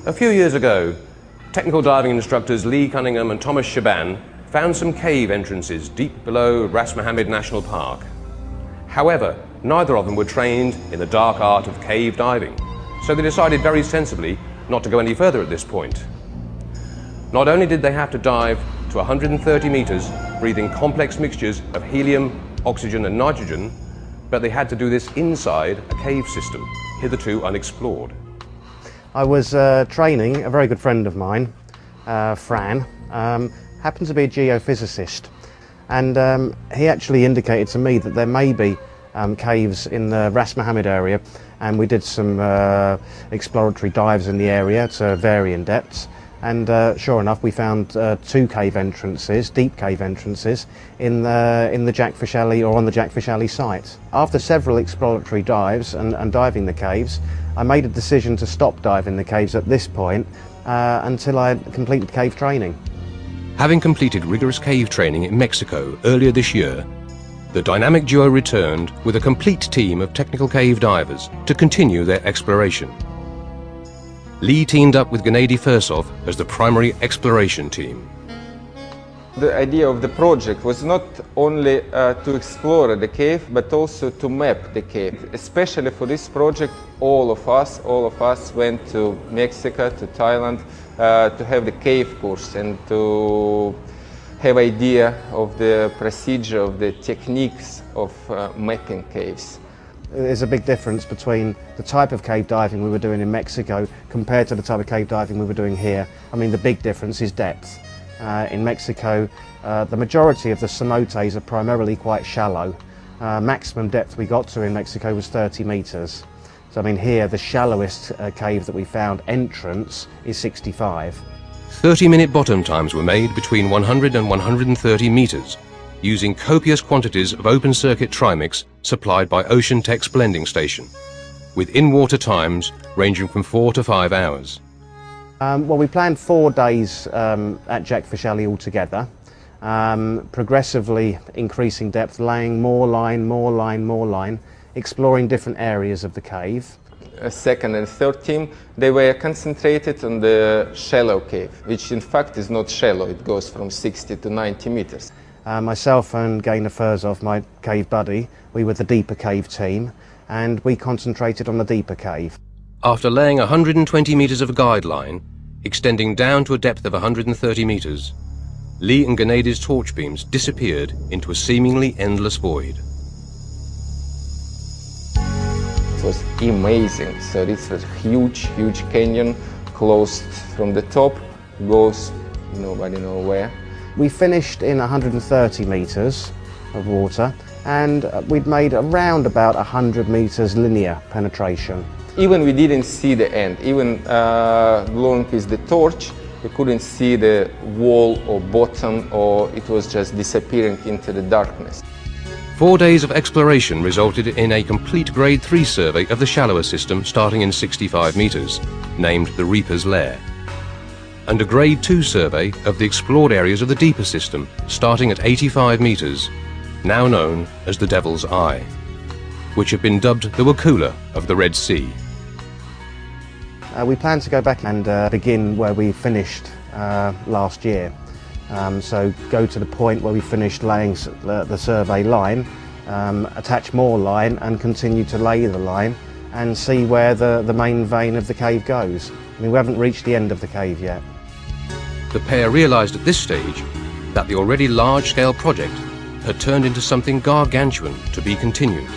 A few years ago, technical diving instructors Lee Cunningham and Thomas Shaban found some cave entrances deep below Ras Mohammed National Park. However, neither of them were trained in the dark art of cave diving, so they decided very sensibly not to go any further at this point. Not only did they have to dive to 130 meters, breathing complex mixtures of helium, oxygen and nitrogen, but they had to do this inside a cave system, hitherto unexplored. I was training a very good friend of mine, Fran, happened to be a geophysicist, and he actually indicated to me that there may be caves in the Ras Mohammed area, and we did some exploratory dives in the area to varying depths, and sure enough we found two cave entrances, deep cave entrances, in the Jackfish Alley, or on the Jackfish Alley site. After several exploratory dives and diving the caves, I made a decision to stop diving the caves at this point until I had completed cave training. Having completed rigorous cave training in Mexico earlier this year, the dynamic duo returned with a complete team of technical cave divers to continue their exploration. Lee teamed up with Gennady Fursov as the primary exploration team. The idea of the project was not only to explore the cave, but also to map the cave. Especially for this project, all of us went to Mexico, to Thailand, to have the cave course and to have idea of the procedure, of the techniques of mapping caves. There's a big difference between the type of cave diving we were doing in Mexico compared to the type of cave diving we were doing here. I mean, the big difference is depth. In Mexico, the majority of the cenotes are primarily quite shallow. Maximum depth we got to in Mexico was 30 meters. So I mean, here the shallowest cave that we found, entrance, is 65. 30-minute bottom times were made between 100 and 130 meters, using copious quantities of open-circuit trimix supplied by Ocean Tech's blending station, with in-water times ranging from 4 to 5 hours. Well, we planned 4 days at Jackfish Alley altogether, progressively increasing depth, laying more line, exploring different areas of the cave. A second and third team, they were concentrated on the shallow cave, which in fact is not shallow, it goes from 60 to 90 meters. Myself and Gennady Fursov, my cave buddy, we were the deeper cave team, and we concentrated on the deeper cave. After laying 120 meters of guideline, extending down to a depth of 130 meters, Lee and Gennady's torch beams disappeared into a seemingly endless void. It was amazing. So this was huge canyon, closed from the top, goes nobody knows where. We finished in 130 meters of water, and we'd made around about 100 meters linear penetration. Even we didn't see the end. Even glowing with the torch, we couldn't see the wall or bottom, or it was just disappearing into the darkness. 4 days of exploration resulted in a complete Grade 3 survey of the shallower system starting in 65 meters, named the Reaper's Lair, and a Grade 2 survey of the explored areas of the deeper system starting at 85 meters, now known as the Devil's Eye, which have been dubbed the Wakula of the Red Sea. We plan to go back and begin where we finished last year. So go to the point where we finished laying the survey line, attach more line and continue to lay the line and see where the main vein of the cave goes. I mean, we haven't reached the end of the cave yet. The pair realized at this stage that the already large-scale project had turned into something gargantuan to be continued.